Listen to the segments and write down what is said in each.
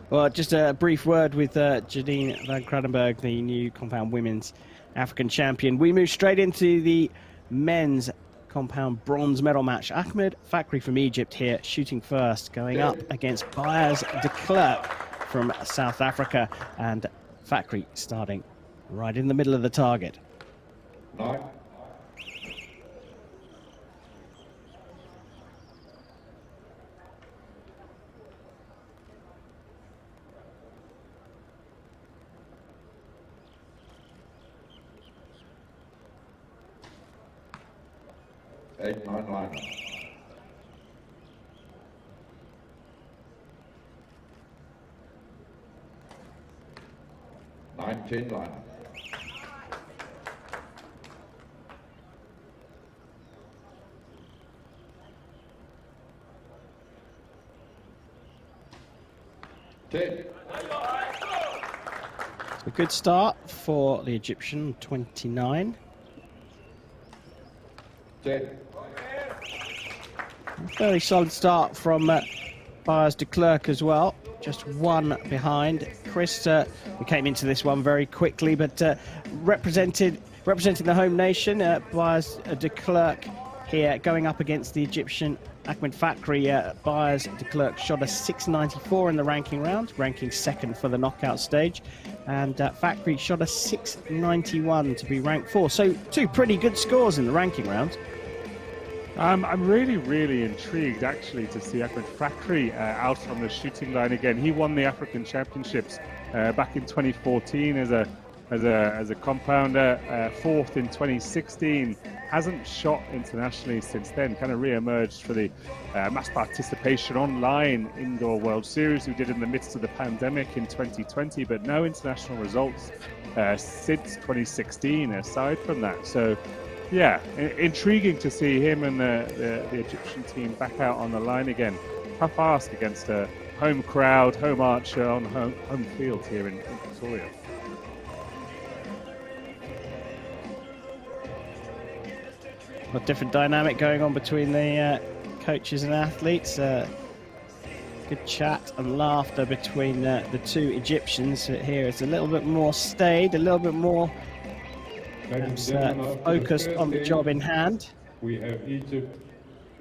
Well, just a brief word with Janine van Kranenburg, the new compound women's African champion. We move straight into the men's compound bronze medal match. Ahmed Fakhry from Egypt here, shooting first, going up against Breyers De Klerk from South Africa. And Fakhry starting right in the middle of the target. 9. 8, 9 line. 9, 10 line. 10. A good start for the Egyptian, 29. 10. Fairly solid start from Breyers De Klerk as well. Just one behind. Chris, we came into this one very quickly, but representing the home nation, Breyers De Klerk here going up against the Egyptian Ahmed Fakhry. Breyers De Klerk shot a 6.94 in the ranking round, ranking second for the knockout stage. And Fakhry shot a 6.91 to be ranked 4. So two pretty good scores in the ranking round. I'm really intrigued actually to see Ahmed Fakhry out on the shooting line again. He won the African Championships back in 2014 as a compounder, 4th in 2016. Hasn't shot internationally since then. Kind of re-emerged for the mass participation online indoor World Series we did in the midst of the pandemic in 2020, but no international results since 2016 aside from that. So yeah, intriguing to see him and the Egyptian team back out on the line again. Tough ask against a home crowd, home archer on home field here in Pretoria. A different dynamic going on between the coaches and athletes. Good chat and laughter between the two Egyptians. Here it's a little bit more staid, a little bit more focused on the job in hand. We have Egypt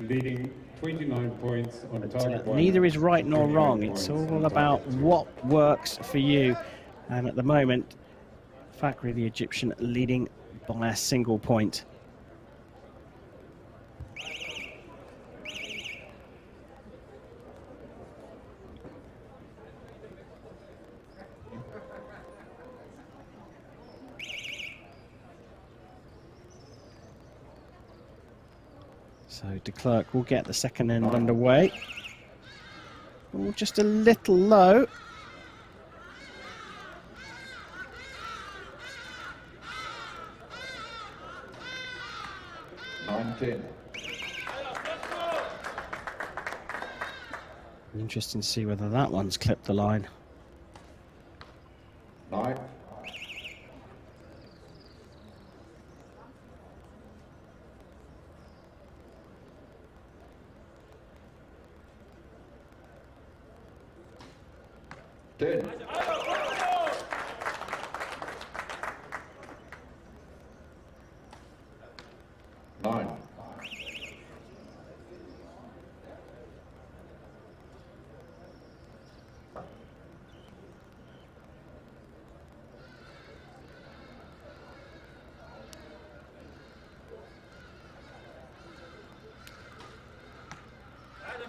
leading 29 points on target. Neither is right nor wrong. It's all about what works for you. And at the moment, Fakhry, the Egyptian, leading by a single point. So De Klerk will get the second end underway. Oh, just a little low. Interesting to see whether that one's clipped the line. 9. 10. 9.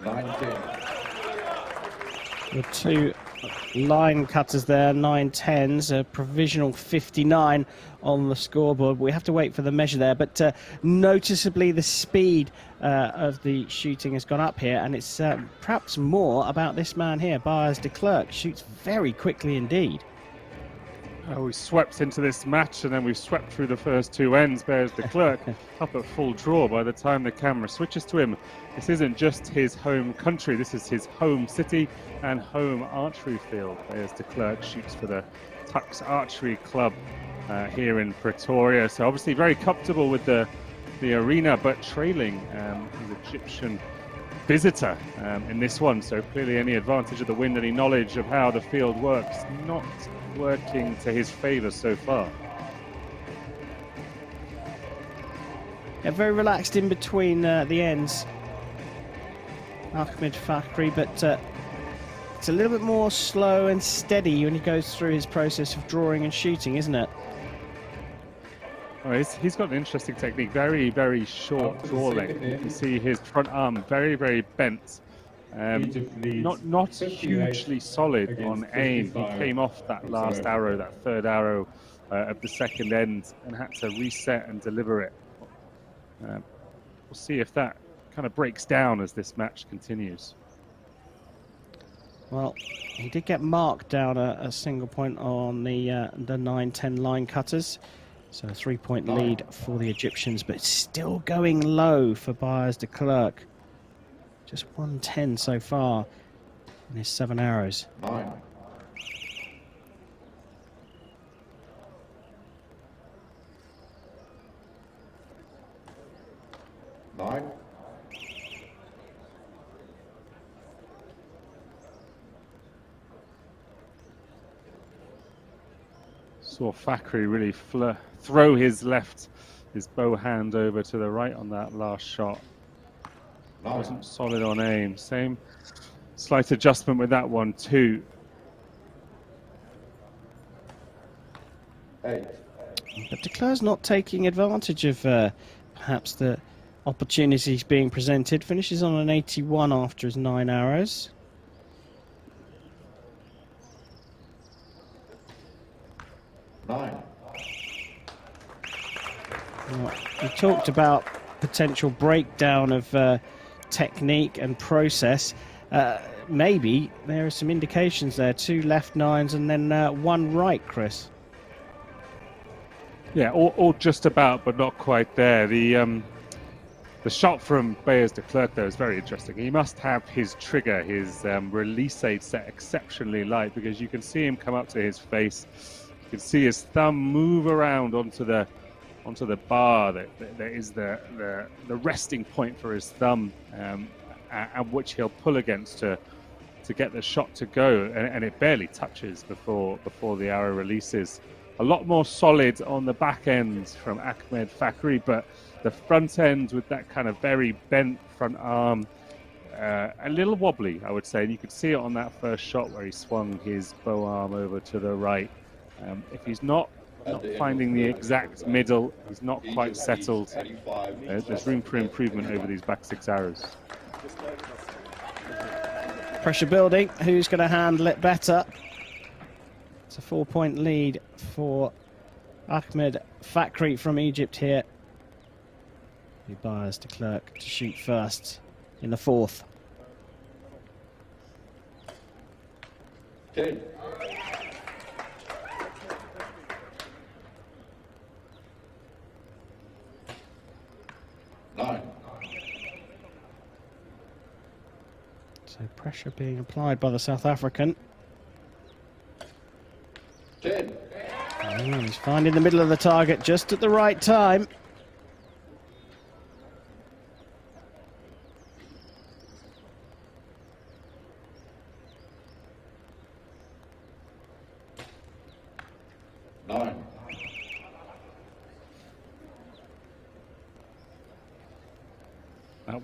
9, 10. The two line cutters there, 9-10s, a provisional 59 on the scoreboard. We have to wait for the measure there, but noticeably the speed of the shooting has gone up here, and it's perhaps more about this man here. Breyers De Klerk shoots very quickly indeed. We swept into this match and then we've swept through the first two ends. Breyers De Klerk up at full draw by the time the camera switches to him. This isn't just his home country, this is his home city and home archery field. Breyers De Klerk shoots for the Tux Archery Club here in Pretoria. So obviously very comfortable with the arena, but trailing his Egyptian visitor in this one, so clearly any advantage of the wind, any knowledge of how the field works, not working to his favour so far. Yeah, very relaxed in between the ends, Ahmed Fakhry, but it's a little bit more slow and steady when he goes through his process of drawing and shooting, isn't it? Well, he's got an interesting technique, very, very short draw length. You can see his front arm very, very bent. Not hugely solid on aim. He came off that last arrow, that third arrow of the second end, and had to reset and deliver it. We'll see if that kind of breaks down as this match continues. Well, he did get marked down a single point on the 9-10 line cutters. So a 3-point lead for the Egyptians, but it's still going low for Breyers De Klerk. Just 110 so far in his 7 arrows. 9. 9. Saw Fakhry really throw his bow hand over to the right on that last shot. Wasn't solid on aim. Same slight adjustment with that one too. 8. But De Klerk's not taking advantage of perhaps the opportunities being presented. Finishes on an 81 after his 9 arrows. Well, we talked about potential breakdown of technique and process. Maybe there are some indications there. 2 left 9s and then 1 right, Chris. Yeah, all just about, but not quite there. The shot from Breyers De Klerk, though, is very interesting. He must have his trigger, his release aid set exceptionally light, because you can see him come up to his face. You can see his thumb move around onto the bar that is the resting point for his thumb, and which he'll pull against to get the shot to go, and it barely touches before the arrow releases. A lot more solid on the back end from Ahmed Fakhry, but the front end with that kind of very bent front arm, a little wobbly, I would say. And you could see it on that first shot where he swung his bow arm over to the right. If he's not finding the exact middle, he's not quite settled. There's room for improvement over these back 6 arrows. Pressure building. Who's going to handle it better? It's a 4-point lead for Ahmed Fakhry from Egypt here. Breyers De Klerk to shoot first in the 4th. 10. 9. So pressure being applied by the South African. 10. Oh, he's finding the middle of the target just at the right time.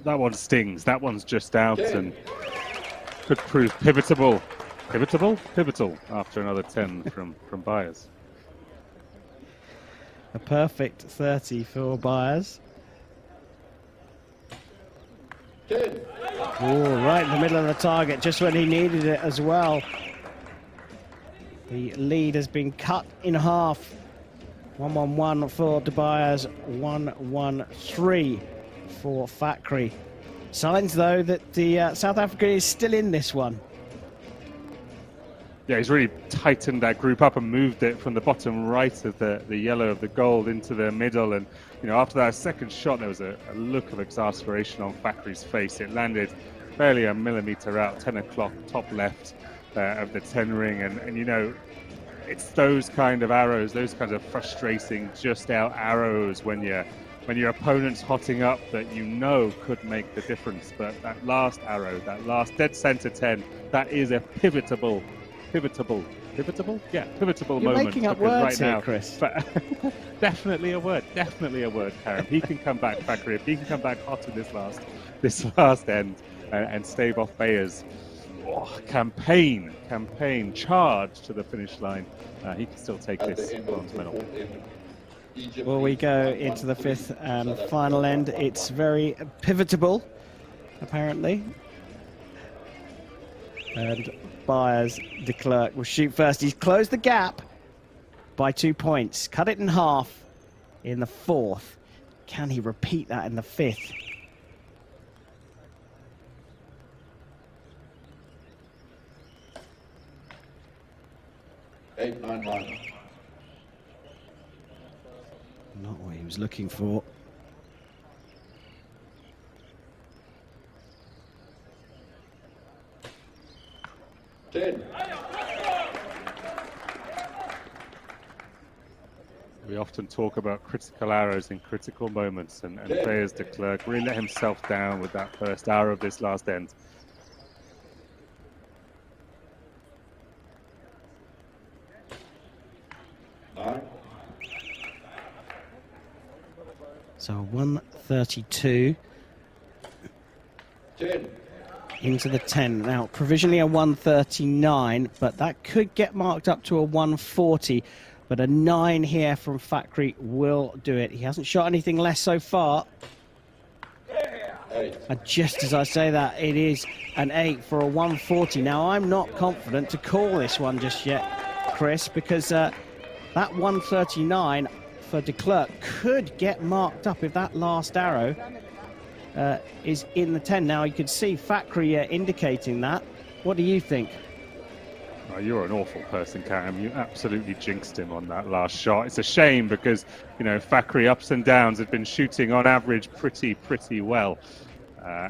That one stings. That one's just out and could prove pivotal after another 10 from Breyers. A perfect 30 for Breyers. Oh, right in the middle of the target, just when he needed it as well. The lead has been cut in half. 1-1-1 for De Breyers, 1-1-3 for Fakhry. Signs, though, that the South African is still in this one. Yeah, he's really tightened that group up and moved it from the bottom right of the yellow of the gold into the middle. And, you know, after that second shot, there was a look of exasperation on Fakhry's face. It landed barely a millimetre out, 10 o'clock, top left of the 10 ring. And, you know, it's those kind of arrows, those kinds of frustrating, just out arrows when you're when your opponent's hotting up that you know could make the difference. But that last arrow, that last dead center 10, that is a pivotal You're moment. making up because words right here, now, Chris. definitely a word, Karen. He can come back, Fakhry. If he can come back hot in this last end and stave off Breyers. Oh, campaign, charge to the finish line. He can still take this bronze medal. Well, we go into the fifth and final end. It's very pivotal, apparently. And Breyers De Klerk will shoot first. He's closed the gap by 2 points. Cut it in half in the fourth. Can he repeat that in the fifth? Eight, 9, 9. Not what he was looking for. We often talk about critical arrows in critical moments, and Breyers De Klerk really let himself down with that first arrow of this last end. So 132 10. into the 10. Now, provisionally a 139, but that could get marked up to a 140. But a 9 here from Fakhry will do it. He hasn't shot anything less so far. 8. And just as I say that, it is an 8 for a 140. Now, I'm not confident to call this one just yet, Chris, because that 139 for De Klerk could get marked up if that last arrow is in the 10. Now, you can see Fakhry indicating that. What do you think? Oh, you're an awful person, Karen. You absolutely jinxed him on that last shot. It's a shame because, you know, Fakhry ups and downs have been shooting on average pretty well.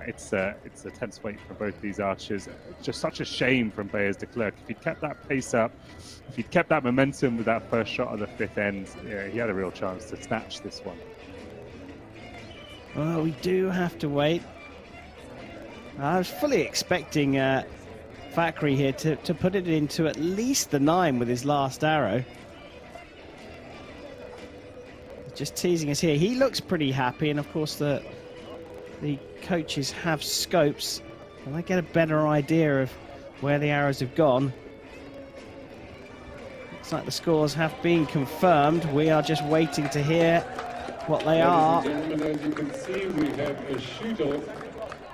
It's a tense weight for both these archers. Just such a shame from Breyers De Klerk. If he'd kept that pace up, if he'd kept that momentum with that first shot of the fifth end, yeah, he had a real chance to snatch this one. Well, we do have to wait. I was fully expecting Fakhry here to put it into at least the 9 with his last arrow. Just teasing us here. He looks pretty happy, and of course the coaches have scopes and they get a better idea of where the arrows have gone. Looks like the scores have been confirmed. We are just waiting to hear what they are. Ladies and gentlemen, as you can see, we have a shoot-off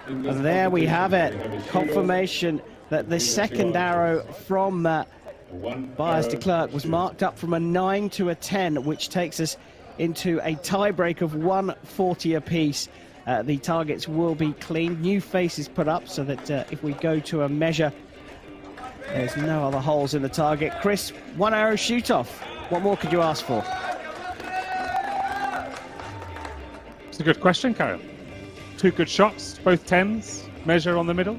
in this And there we competition. have We it. have a shoot-off. Confirmation that the second arrow from One Breyers De arrow. Klerk was marked up from a 9 to a 10, which takes us into a tiebreak of 140 apiece. The targets will be cleaned, new faces put up so that if we go to a measure, there's no other holes in the target. Chris, 1 arrow shoot off. What more could you ask for? It's a good question, Karen. 2 good shots, both 10s, measure on the middle.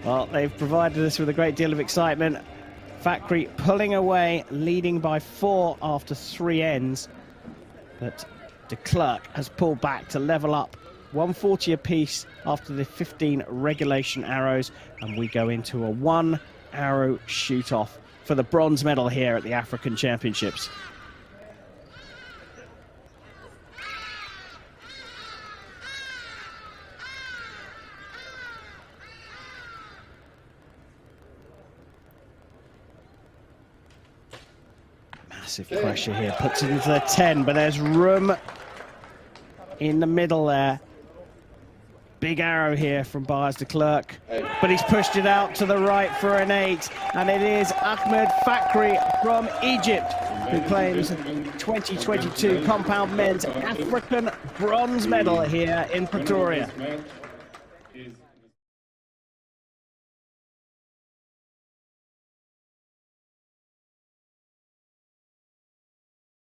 Well, they've provided us with a great deal of excitement. Fakhry pulling away, leading by 4 after 3 ends. But De Klerk has pulled back to level up. 140 apiece after the 15 regulation arrows. And we go into a 1 arrow shoot-off for the bronze medal here at the African Championships. Massive pressure here, puts it into the 10, but there's room in the middle there. Big arrow here from Breyers De Klerk, but he's pushed it out to the right for an 8, and it is Ahmed Fakhry from Egypt who claims 2022 compound men's African bronze medal here in Pretoria. This match is